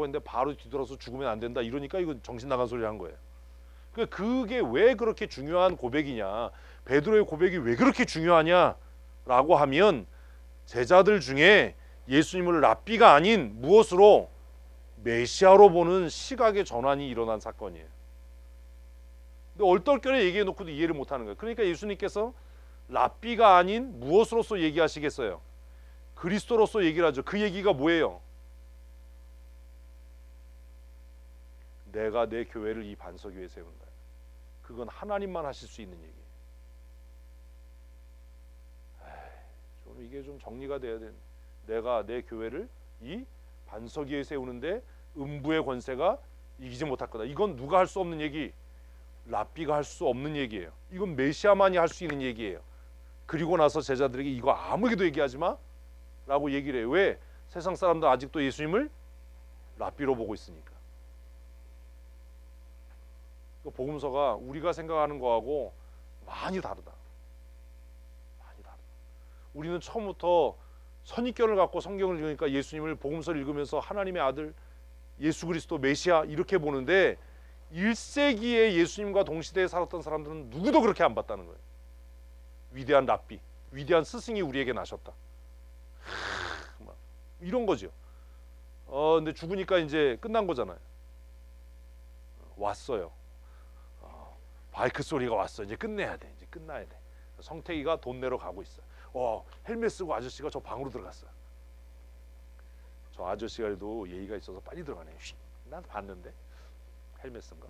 확보했는데 바로 뒤돌아서 죽으면 안 된다 이러니까 이거 정신 나간 소리 한 거예요. 그게 왜 그렇게 중요한 고백이냐, 베드로의 고백이 왜 그렇게 중요하냐라고 하면 제자들 중에 예수님을 랍비가 아닌 무엇으로 메시아로 보는 시각의 전환이 일어난 사건이에요. 근데 얼떨결에 얘기해 놓고도 이해를 못하는 거예요. 그러니까 예수님께서 랍비가 아닌 무엇으로서 얘기하시겠어요? 그리스도로서 얘기를 하죠. 그 얘기가 뭐예요? 내가 내 교회를 이 반석 위에 세운다. 그건 하나님만 하실 수 있는 얘기예요. 좀 이게 좀 정리가 돼야 되는. 내가 내 교회를 이 반석 위에 세우는데 음부의 권세가 이기지 못할 거다. 이건 누가 할 수 없는 얘기, 랍비가 할 수 없는 얘기예요. 이건 메시아만이 할 수 있는 얘기예요. 그리고 나서 제자들에게 이거 아무에게도 얘기하지 마 라고 얘기를 해요. 왜? 세상 사람들 아직도 예수님을 랍비로 보고 있으니까. 그 복음서가 우리가 생각하는 거하고 많이 다르다. 많이 다르다. 우리는 처음부터 선입견을 갖고 성경을 읽으니까 예수님을 복음서를 읽으면서 하나님의 아들 예수 그리스도 메시아 이렇게 보는데 1세기에 예수님과 동시대에 살았던 사람들은 누구도 그렇게 안 봤다는 거예요. 위대한 랍비, 위대한 스승이 우리에게 나셨다. 이런 거죠. 근데 죽으니까 이제 끝난 거잖아요. 왔어요. 바이크 소리가 왔어. 이제 끝내야 돼. 이제 끝나야 돼. 성태기가 돈 내러 가고 있어요. 헬멧 쓰고 아저씨가 저 방으로 들어갔어요. 저 아저씨가 그래도 예의가 있어서 빨리 들어가네. 난 봤는데 헬멧 쓴가?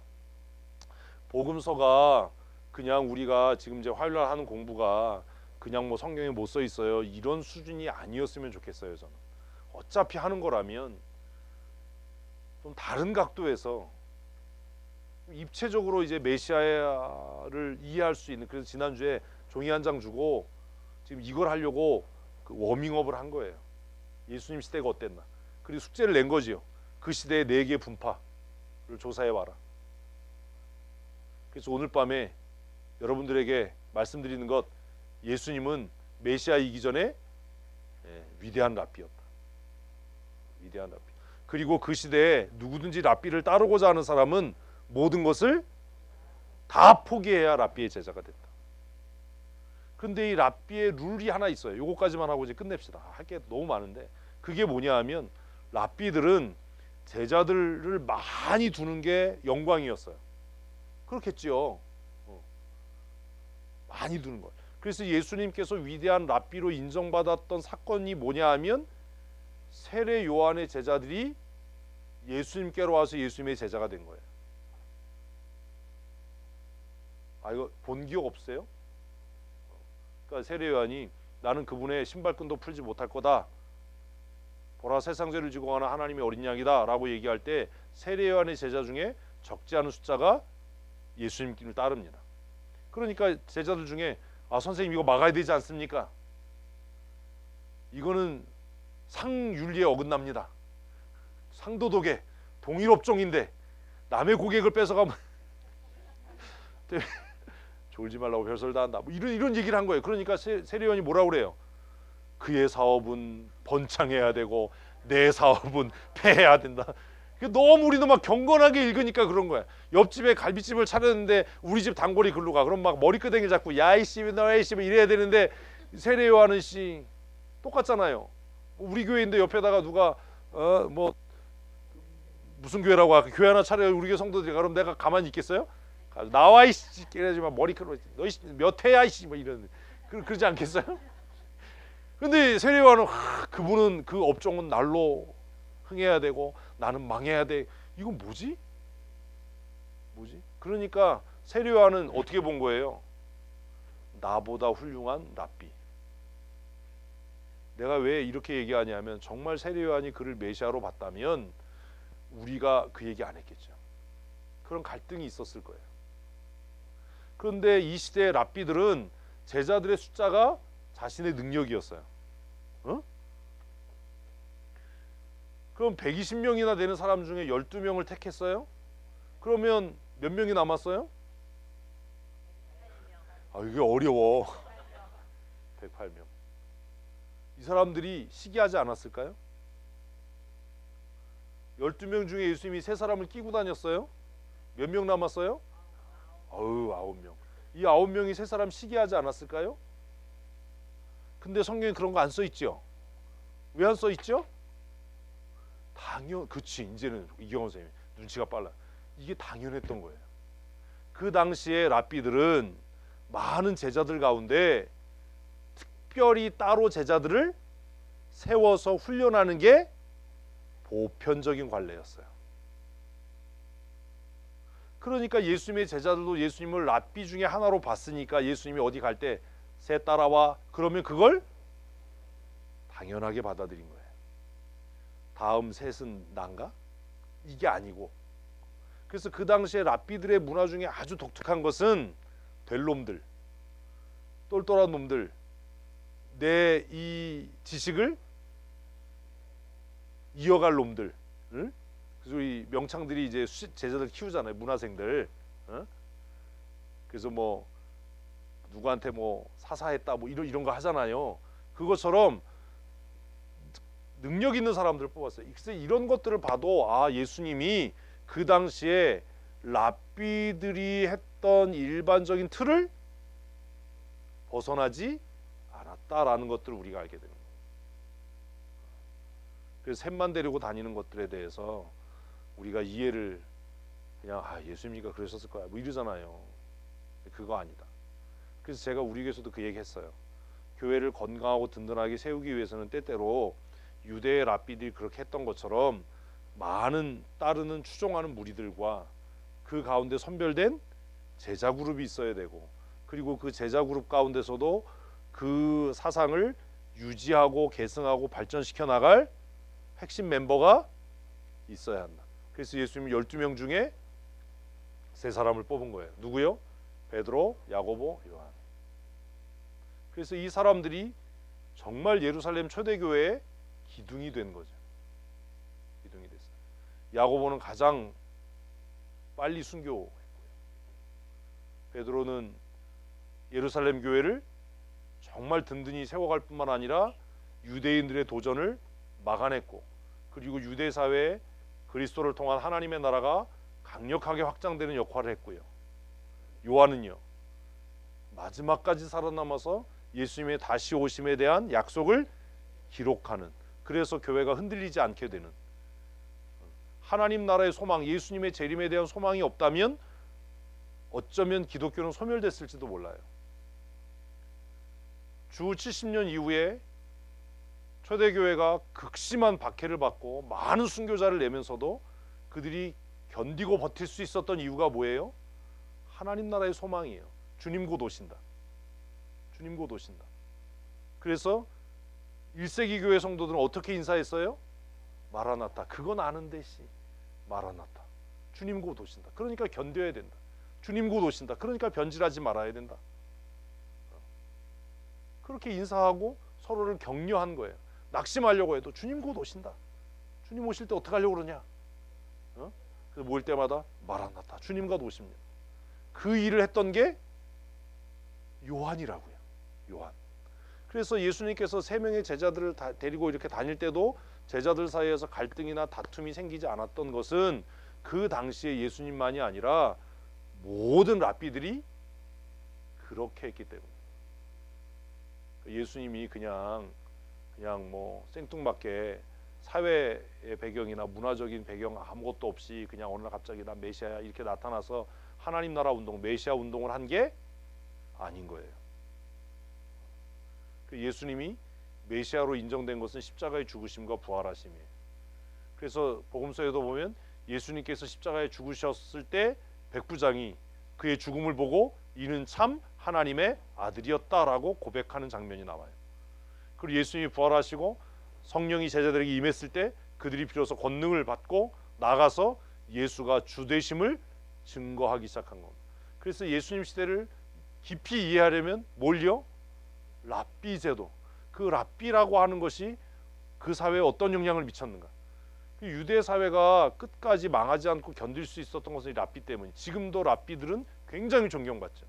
복음서가 그냥 우리가 지금 이제 화요일날 하는 공부가 그냥 뭐 성경에 못 써 있어요 이런 수준이 아니었으면 좋겠어요. 저는 어차피 하는 거라면 좀 다른 각도에서 입체적으로 이제 메시아를 이해할 수 있는. 그래서 지난주에 종이 한 장 주고 지금 이걸 하려고 그 워밍업을 한 거예요. 예수님 시대가 어땠나. 그리고 숙제를 낸 거지요. 그 시대의 4개 분파를 조사해봐라. 그래서 오늘 밤에 여러분들에게 말씀드리는 것, 예수님은 메시아이기 전에 위대한 랍비였다. 위대한 랍비. 그리고 그 시대에 누구든지 랍비를 따르고자 하는 사람은 모든 것을 다 포기해야 랍비의 제자가 됐다. 그런데 이 랍비의 룰이 하나 있어요. 요거까지만 하고 이제 끝냅시다. 할 게 너무 많은데 그게 뭐냐 하면 랍비들은 제자들을 많이 두는 게 영광이었어요. 그렇겠지요. 많이 두는 것. 그래서 예수님께서 위대한 랍비로 인정받았던 사건이 뭐냐 하면 세례 요한의 제자들이 예수님께로 와서 예수님의 제자가 된 거예요. 이거 본 기억 없어요? 그러니까 세례 요한이 나는 그분의 신발끈도 풀지 못할 거다. 보라 세상 죄를 지고 가는 하나님의 어린 양이다 라고 얘기할 때 세례 요한의 제자 중에 적지 않은 숫자가 예수님을 따릅니다. 그러니까 제자들 중에 선생님 이거 막아야 되지 않습니까? 이거는 상윤리에 어긋납니다. 상도덕에 동일업종인데 남의 고객을 뺏어가면 졸지 말라고 별소리 다 한다. 뭐 이런 얘기를 한 거예요. 그러니까 세례요한이 뭐라고 그래요? 그의 사업은 번창해야 되고 내 사업은 폐해야 된다. 너무 우리도 막 경건하게 읽으니까 그런 거야. 옆집에 갈비집을 차렸는데 우리 집 단골이 글로 가. 그럼 막 머리끄댕이 잡고 야이씨 너이씨 이래야 되는데 세례 요한은 씨 똑같잖아요. 우리 교회인데 옆에다가 누가 뭐 무슨 교회라고 하고 교회 하나 차려 우리 교회 성도들이 그럼 내가 가만히 있겠어요? 나와 이씨 이래야지만 머리끄러 너희 몇 회야 이씨 뭐 이런 그러지 않겠어요? 근데 세례 요한은 그분은 그 업종은 날로 흥해야 되고 나는 망해야 돼. 이건 뭐지? 그러니까 세례 요한은 어떻게 본 거예요? 나보다 훌륭한 랍비. 내가 왜 이렇게 얘기하냐면 정말 세례 요한이 그를 메시아로 봤다면 우리가 그 얘기 안 했겠죠. 그런 갈등이 있었을 거예요. 그런데 이 시대의 랍비들은 제자들의 숫자가 자신의 능력이었어요. 그럼 120명이나 되는 사람 중에 12명을 택했어요? 그러면 몇 명이 남았어요? 이게 어려워. 108명. 이 사람들이 시기하지 않았을까요? 12명 중에 예수님이 세 사람을 끼고 다녔어요? 몇 명 남았어요? 어우, 9명. 이 9명이 세 사람 시기하지 않았을까요? 근데 성경에 그런 거 안 써 있죠? 왜 안 써 있죠? 그치, 이제는 이경원 선생님 눈치가 빨라. 이게 당연했던 거예요. 그 당시에 랍비들은 많은 제자들 가운데 특별히 따로 제자들을 세워서 훈련하는 게 보편적인 관례였어요. 그러니까 예수님의 제자들도 예수님을 랍비 중에 하나로 봤으니까 예수님이 어디 갈 때 새 따라와 그러면 그걸 당연하게 받아들인 거예요. 다음 셋은 난가? 이게 아니고. 그래서 그 당시에 랍비들의 문화 중에 아주 독특한 것은 될 놈들, 똘똘한 놈들, 내 이 지식을 이어갈 놈들. 응? 그래서 우리 명창들이 이제 제자들 키우잖아요. 문화생들. 어? 그래서 뭐 누구한테 뭐 사사했다 뭐 이런 거 하잖아요. 그것처럼 능력 있는 사람들을 뽑았어요. 그래서 이런 것들을 봐도 아, 예수님이 그 당시에 랍비들이 했던 일반적인 틀을 벗어나지 않았다라는 것들을 우리가 알게 되는 거예요. 그래서 셋만 데리고 다니는 것들에 대해서 우리가 이해를 그냥 예수님이가 그러셨을 거야 뭐 이러잖아요. 그거 아니다. 그래서 제가 우리 교회에서도 그 얘기 했어요. 교회를 건강하고 든든하게 세우기 위해서는 때때로 유대의 랍비들이 그렇게 했던 것처럼 많은 따르는 추종하는 무리들과 그 가운데 선별된 제자 그룹이 있어야 되고, 그리고 그 제자 그룹 가운데서도 그 사상을 유지하고 계승하고 발전시켜 나갈 핵심 멤버가 있어야 한다. 그래서 예수님이 12명 중에 세 사람을 뽑은 거예요. 누구요? 베드로, 야고보, 요한. 그래서 이 사람들이 정말 예루살렘 초대교회의 기둥이 된 거죠. 기둥이 됐어요. 야고보는 가장 빨리 순교했고요. 베드로는 예루살렘 교회를 정말 든든히 세워갈 뿐만 아니라 유대인들의 도전을 막아냈고, 그리고 유대 사회에 그리스도를 통한 하나님의 나라가 강력하게 확장되는 역할을 했고요. 요한은요, 마지막까지 살아남아서 예수님의 다시 오심에 대한 약속을 기록하는, 그래서 교회가 흔들리지 않게 되는, 하나님 나라의 소망, 예수님의 재림에 대한 소망이 없다면 어쩌면 기독교는 소멸됐을지도 몰라요. 주 70년 이후에 초대교회가 극심한 박해를 받고 많은 순교자를 내면서도 그들이 견디고 버틸 수 있었던 이유가 뭐예요? 하나님 나라의 소망이에요. 주님 곧 오신다. 주님 곧 오신다. 그래서 1세기 교회 성도들은 어떻게 인사했어요? 마라나타. 그건 아는데 씨. 마라나타. 주님 곧 오신다. 그러니까 견뎌야 된다. 주님 곧 오신다. 그러니까 변질하지 말아야 된다. 그렇게 인사하고 서로를 격려한 거예요. 낙심하려고 해도 주님 곧 오신다. 주님 오실 때 어떻게 하려고 그러냐? 그래서 모일 때마다 마라나타. 주님 곧 오십니다. 그 일을 했던 게 요한이라고요. 요한. 그래서 예수님께서 세 명의 제자들을 데리고 이렇게 다닐 때도 제자들 사이에서 갈등이나 다툼이 생기지 않았던 것은 그 당시에 예수님만이 아니라 모든 랍비들이 그렇게 했기 때문에. 예수님이 그냥 뭐 생뚱맞게 사회의 배경이나 문화적인 배경 아무것도 없이 그냥 어느 날 갑자기 나 메시아야 이렇게 나타나서 하나님 나라 운동, 메시아 운동을 한 게 아닌 거예요. 예수님이 메시아로 인정된 것은 십자가의 죽으심과 부활하심이에요. 그래서 복음서에도 보면 예수님께서 십자가에 죽으셨을 때 백부장이 그의 죽음을 보고 이는 참 하나님의 아들이었다라고 고백하는 장면이 나와요. 그리고 예수님이 부활하시고 성령이 제자들에게 임했을 때 그들이 비로소 권능을 받고 나가서 예수가 주 되심을 증거하기 시작한 겁니다. 그래서 예수님 시대를 깊이 이해하려면 뭘요? 랍비 제도. 그 랍비라고 하는 것이 그 사회에 어떤 영향을 미쳤는가. 그 유대 사회가 끝까지 망하지 않고 견딜 수 있었던 것은 랍비 때문에. 지금도 랍비들은 굉장히 존경받죠.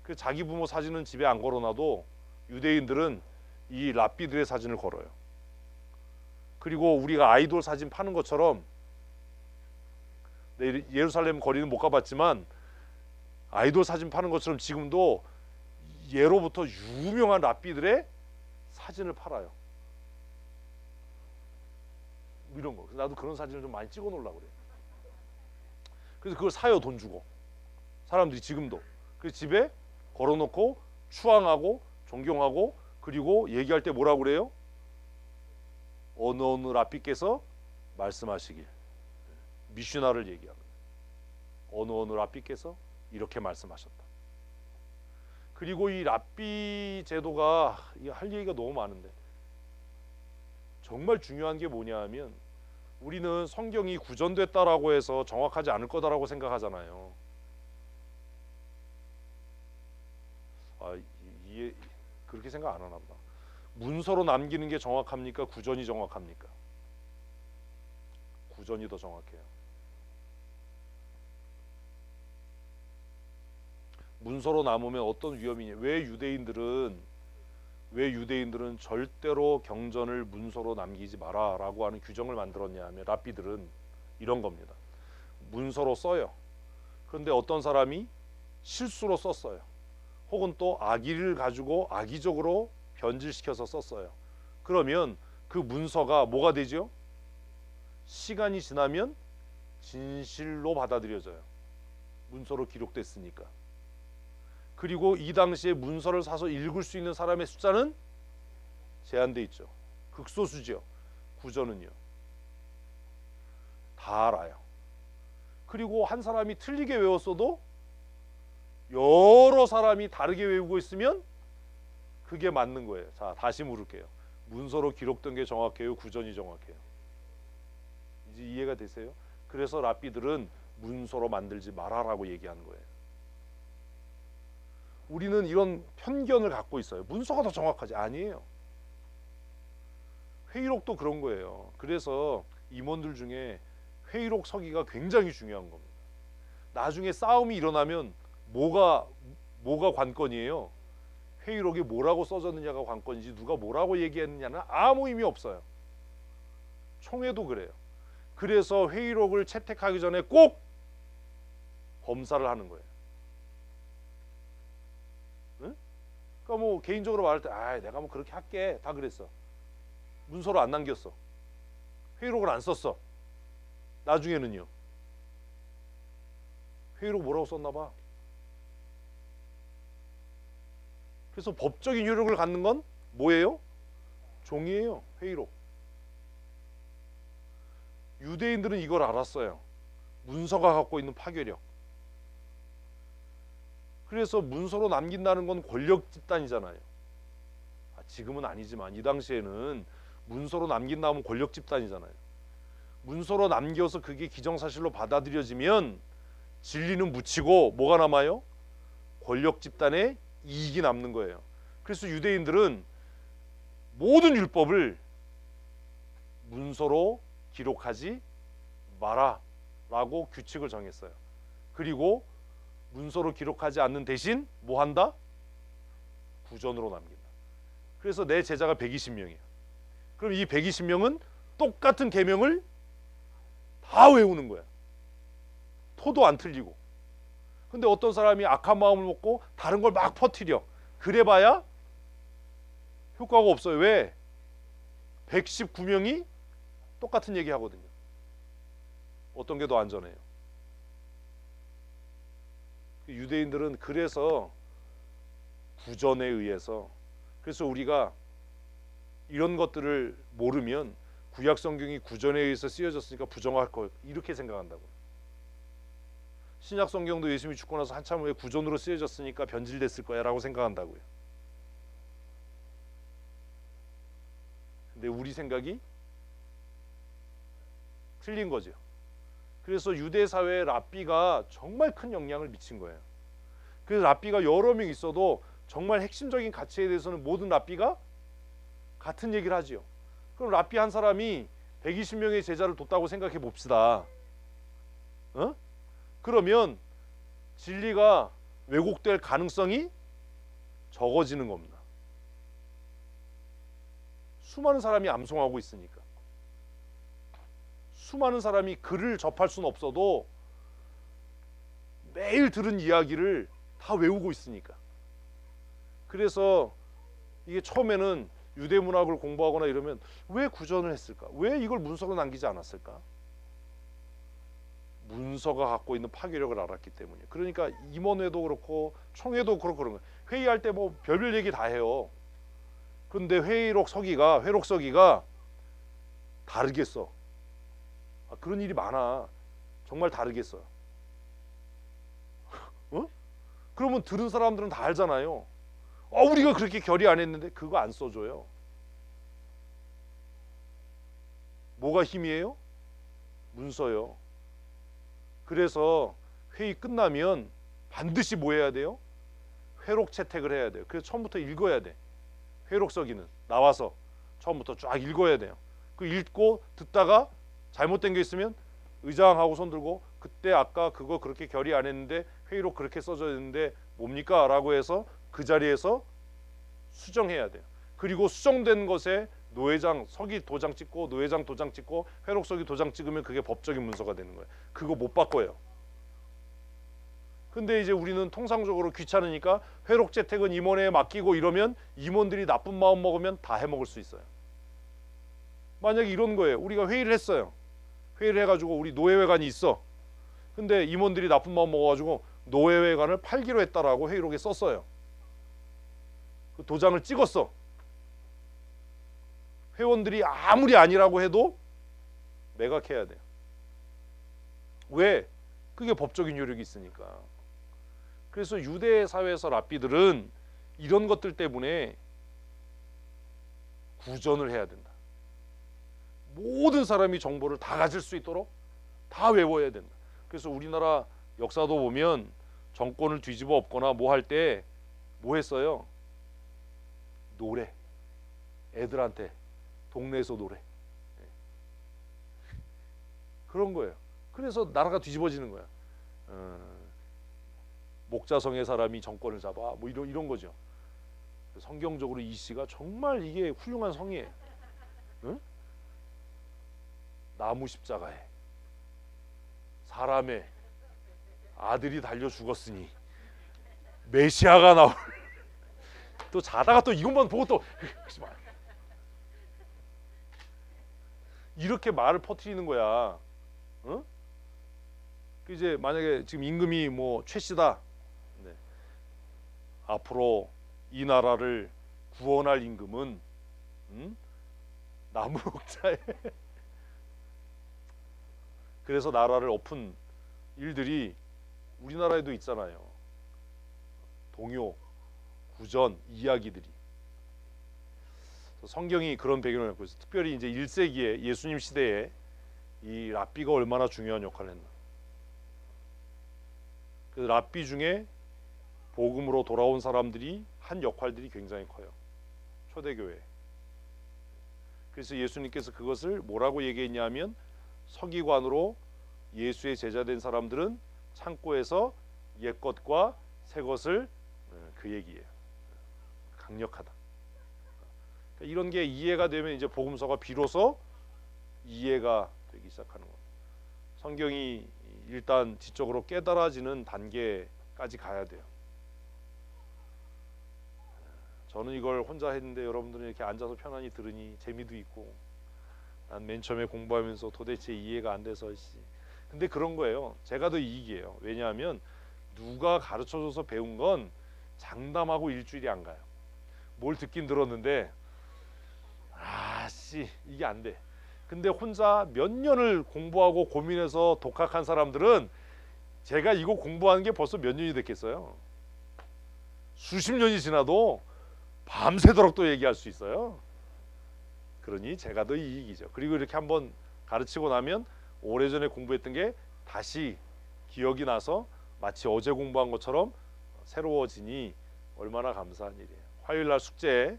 그 자기 부모 사진은 집에 안 걸어놔도 유대인들은 이 랍비들의 사진을 걸어요. 그리고 우리가 아이돌 사진 파는 것처럼, 네, 예루살렘 거리는 못 가봤지만 아이돌 사진 파는 것처럼 지금도 예로부터 유명한 랍비들의 사진을 팔아요. 이런 거. 나도 그런 사진을 좀 많이 찍어 놓으려고 그래. 그래서 그걸 사요, 돈 주고. 사람들이 지금도. 그래서 집에 걸어놓고 추앙하고 존경하고, 그리고 얘기할 때 뭐라고 그래요? 어느 랍비께서 말씀하시길. 미슈나를 얘기합니다. 어느 랍비께서 이렇게 말씀하셨다. 그리고 이 랍비 제도가 할 얘기가 너무 많은데, 정말 중요한 게 뭐냐 하면, 우리는 성경이 구전됐다라고 해서 정확하지 않을 거다라고 생각하잖아요. 이게 그렇게 생각 안 하나 보다. 문서로 남기는 게 정확합니까? 구전이 정확합니까? 구전이 더 정확해요. 문서로 남으면 어떤 위험이냐? 왜 유대인들은 절대로 경전을 문서로 남기지 마라라고 하는 규정을 만들었냐 하면, 랍비들은 이런 겁니다. 문서로 써요. 그런데 어떤 사람이 실수로 썼어요. 혹은 또 악의를 가지고 악의적으로 변질시켜서 썼어요. 그러면 그 문서가 뭐가 되죠? 시간이 지나면 진실로 받아들여져요. 문서로 기록됐으니까. 그리고 이 당시에 문서를 사서 읽을 수 있는 사람의 숫자는 제한돼 있죠. 극소수죠. 구전은요. 다 알아요. 그리고 한 사람이 틀리게 외웠어도 여러 사람이 다르게 외우고 있으면 그게 맞는 거예요. 자, 다시 물을게요. 문서로 기록된 게 정확해요? 구전이 정확해요? 이제 이해가 되세요? 그래서 랍비들은 문서로 만들지 마라라고 얘기하는 거예요. 우리는 이런 편견을 갖고 있어요. 문서가 더 정확하지. 아니에요. 회의록도 그런 거예요. 그래서 임원들 중에 회의록 서기가 굉장히 중요한 겁니다. 나중에 싸움이 일어나면 뭐가 관건이에요? 회의록이 뭐라고 써졌느냐가 관건이지, 누가 뭐라고 얘기했느냐는 아무 의미 없어요. 총회도 그래요. 그래서 회의록을 채택하기 전에 꼭 검사를 하는 거예요. 응? 그러니까 뭐 개인적으로 말할 때 내가 뭐 그렇게 할게 다 그랬어. 문서로 안 남겼어. 회의록을 안 썼어. 나중에는요. 회의록 뭐라고 썼나 봐. 그래서 법적인 효력을 갖는 건 뭐예요? 종이에요. 회의록. 유대인들은 이걸 알았어요. 문서가 갖고 있는 파괴력. 그래서 문서로 남긴다는 건 권력 집단이잖아요. 지금은 아니지만 이 당시에는 문서로 남긴다면 권력 집단이잖아요. 문서로 남겨서 그게 기정사실로 받아들여지면 진리는 묻히고 뭐가 남아요? 권력 집단의 이익이 남는 거예요. 그래서 유대인들은 모든 율법을 문서로 기록하지 마라 라고 규칙을 정했어요. 그리고 문서로 기록하지 않는 대신 뭐 한다? 구전으로 남긴다. 그래서 내 제자가 120명이야. 그럼 이 120명은 똑같은 계명을 다 외우는 거야. 토도 안 틀리고. 근데 어떤 사람이 악한 마음을 먹고 다른 걸 막 퍼뜨려. 그래봐야 효과가 없어요. 왜? 119명이 똑같은 얘기 하거든요. 어떤 게 더 안전해요? 유대인들은 그래서 구전에 의해서, 그래서 우리가 이런 것들을 모르면 구약 성경이 구전에 의해서 쓰여졌으니까 부정할 거 이렇게 생각한다고. 신약 성경도 예수님이 죽고 나서 한참 후에 구전으로 쓰여졌으니까 변질됐을 거야 라고 생각한다고요. 근데 우리 생각이 틀린 거죠. 그래서 유대 사회에 랍비가 정말 큰 영향을 미친 거예요. 그래서 랍비가 여러 명 있어도 정말 핵심적인 가치에 대해서는 모든 랍비가 같은 얘기를 하지요. 그럼 랍비 한 사람이 120명의 제자를 뒀다고 생각해 봅시다. 그러면 진리가 왜곡될 가능성이 적어지는 겁니다. 수많은 사람이 암송하고 있으니까. 수많은 사람이 글을 접할 수는 없어도 매일 들은 이야기를 다 외우고 있으니까. 그래서 이게 처음에는 유대 문학을 공부하거나 이러면 왜 구전을 했을까? 왜 이걸 문서로 남기지 않았을까? 문서가 갖고 있는 파괴력을 알았기 때문이에요. 그러니까 임원회도 그렇고 총회도 그렇고 그런 거예요. 회의할 때 뭐 별별 얘기 다 해요. 그런데 회의록 서기가 다르게 써. 그런 일이 많아. 정말 다르게 써요. 어? 그러면 들은 사람들은 다 알잖아요. 우리가 그렇게 결의 안 했는데. 그거 안 써줘요. 뭐가 힘이에요? 문서요. 그래서 회의 끝나면 반드시 뭐 해야 돼요? 회록 채택을 해야 돼요. 그래서 처음부터 읽어야 돼. 회록 서기는 나와서 처음부터 쫙 읽어야 돼요. 그 읽고 듣다가 잘못된 게 있으면 의장하고 손 들고 그때 아까 그거 그렇게 결의 안 했는데 회의록 그렇게 써져 있는데 뭡니까? 라고 해서 그 자리에서 수정해야 돼요. 그리고 수정된 것에 노회장 서기 도장 찍고 노회장 도장 찍고 회록 서기 도장 찍으면 그게 법적인 문서가 되는 거예요. 그거 못 바꿔요. 근데 이제 우리는 통상적으로 귀찮으니까 회록 채택은 임원회에 맡기고 이러면 임원들이 나쁜 마음 먹으면 다 해먹을 수 있어요. 만약에 이런 거예요. 우리가 회의를 했어요. 회의를 해가지고 우리 노예회관이 있어. 근데 임원들이 나쁜 마음 먹어가지고 노예회관을 팔기로 했다라고 회의록에 썼어요. 그 도장을 찍었어. 회원들이 아무리 아니라고 해도 매각해야 돼요. 왜? 그게 법적인 효력이 있으니까. 그래서 유대 사회에서 랍비들은 이런 것들 때문에 구전을 해야 된다. 모든 사람이 정보를 다 가질 수 있도록 다 외워야 된다. 그래서 우리나라 역사도 보면 정권을 뒤집어 엎거나 뭐 할 때 뭐 했어요? 노래. 애들한테 동네에서 노래. 그런 거예요. 그래서 나라가 뒤집어지는 거야. 목자성의 사람이 정권을 잡아 뭐 이런 거죠. 성경적으로 이 시가 정말 이게 훌륭한 성이에요. 응? 나무 십자가에 사람의 아들이 달려 죽었으니 메시아가 나올. 또 자다가 또 이것만 보고 또 이렇게 말을 퍼뜨리는 거야. 응? 이제 만약에 지금 임금이 뭐 최씨다. 네. 앞으로 이 나라를 구원할 임금은 나무 목자에 그래서 나라를 엎은 일들이 우리나라에도 있잖아요. 동요, 구전, 이야기들이. 성경이 그런 배경을 갖고 있어요. 특별히 이제 1세기에 예수님 시대에 이 랍비가 얼마나 중요한 역할을 했나. 그 랍비 중에 복음으로 돌아온 사람들이 한 역할들이 굉장히 커요. 초대교회. 그래서 예수님께서 그것을 뭐라고 얘기했냐면 서기관으로 예수의 제자된 사람들은 창고에서 옛것과 새것을 그 얘기예요. 강력하다. 이런 게 이해가 되면 이제 복음서가 비로소 이해가 되기 시작하는 겁니다. 성경이 일단 지적으로 깨달아지는 단계까지 가야 돼요. 저는 이걸 혼자 했는데 여러분들은 이렇게 앉아서 편안히 들으니 재미도 있고, 난 맨 처음에 공부하면서 도대체 이해가 안 돼서 근데 그런 거예요. 제가 더 이익이에요. 왜냐하면 누가 가르쳐줘서 배운 건 장담하고 일주일이 안 가요. 뭘 듣긴 들었는데 이게 안 돼. 근데 혼자 몇 년을 공부하고 고민해서 독학한 사람들은 제가 이거 공부하는 게 벌써 몇 년이 됐겠어요. 수십 년이 지나도 밤새도록 또 얘기할 수 있어요. 그러니 제가 더 이익이죠. 그리고 이렇게 한번 가르치고 나면 오래전에 공부했던 게 다시 기억이 나서 마치 어제 공부한 것처럼 새로워지니 얼마나 감사한 일이에요. 화요일날 숙제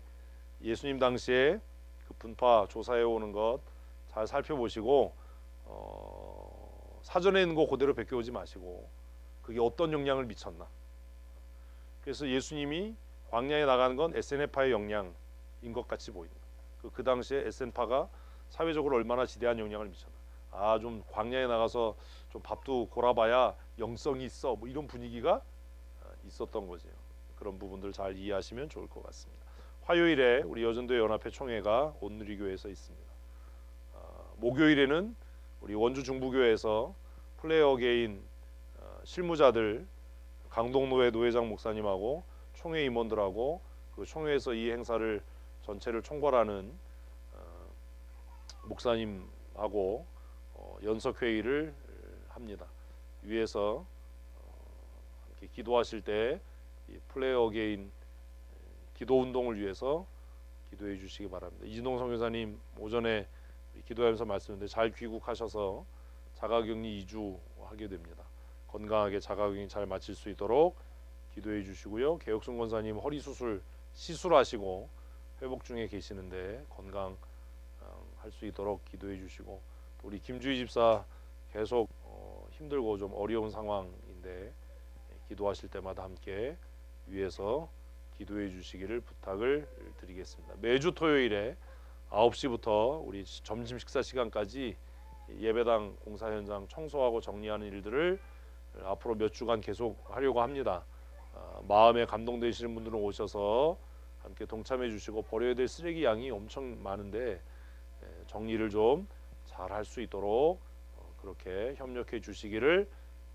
예수님 당시에 그 분파 조사해 오는 것 잘 살펴보시고 사전에 있는 거 그대로 베껴오지 마시고 그게 어떤 영향을 미쳤나. 그래서 예수님이 광야에 나가는 건 에세네파의 영향인 것 같이 보입니다. 그 당시에 에센파가 사회적으로 얼마나 지대한 영향을 미쳤나. 좀 광야에 나가서 좀 밥도 골아봐야 영성이 있어, 뭐 이런 분위기가 있었던 거죠. 그런 부분들 잘 이해하시면 좋을 것 같습니다. 화요일에 우리 여전도 연합회 총회가 온누리교회에서 있습니다. 목요일에는 우리 원주 중부교회에서 플레이 어게인 실무자들 강동노회 노회장 목사님하고 총회 임원들하고 그 총회에서 이 행사를 전체를 총괄하는 목사님하고 연석 회의를 합니다. 위에서 함께 기도하실 때 이 플레이 어게인 기도 운동을 위해서 기도해 주시기 바랍니다. 이진동 선교사님 오전에 기도하면서 말씀했는데 잘 귀국하셔서 자가격리 2주 하게 됩니다. 건강하게 자가격리 잘 마칠 수 있도록 기도해 주시고요. 개혁순 권사님 허리 수술 시술하시고 회복 중에 계시는데 건강할 수 있도록 기도해 주시고, 우리 김주희 집사 계속 힘들고 좀 어려운 상황인데 기도하실 때마다 함께 위에서 기도해 주시기를 부탁을 드리겠습니다. 매주 토요일에 9시부터 우리 점심 식사 시간까지 예배당 공사 현장 청소하고 정리하는 일들을 앞으로 몇 주간 계속 하려고 합니다. 마음에 감동되시는 분들은 오셔서 함께 동참해 주시고, 버려야 될 쓰레기 양이 엄청 많은데 정리를 좀 잘 할 수 있도록 그렇게 협력해 주시기를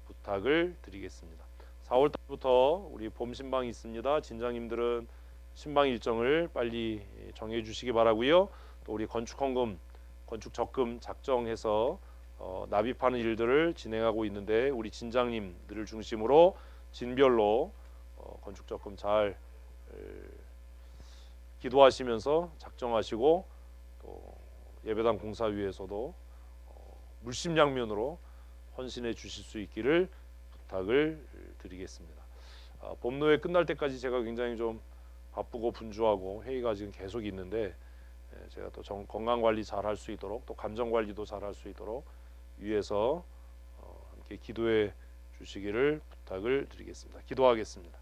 부탁을 드리겠습니다. 4월 달부터 우리 봄 신방이 있습니다. 진장님들은 신방 일정을 빨리 정해 주시기 바라고요. 또 우리 건축 헌금, 건축 적금 작정해서 납입하는 일들을 진행하고 있는데 우리 진장님들을 중심으로 진별로 건축 적금 잘 기도하시면서 작정하시고, 또 예배당 공사위에서도 물심양면으로 헌신해 주실 수 있기를 부탁을 드리겠습니다. 봄노회 끝날 때까지 제가 굉장히 좀 바쁘고 분주하고 회의가 지금 계속 있는데 제가 또 건강 관리 잘 할 수 있도록, 또 감정 관리도 잘 할 수 있도록 위에서 함께 기도해 주시기를 부탁을 드리겠습니다. 기도하겠습니다.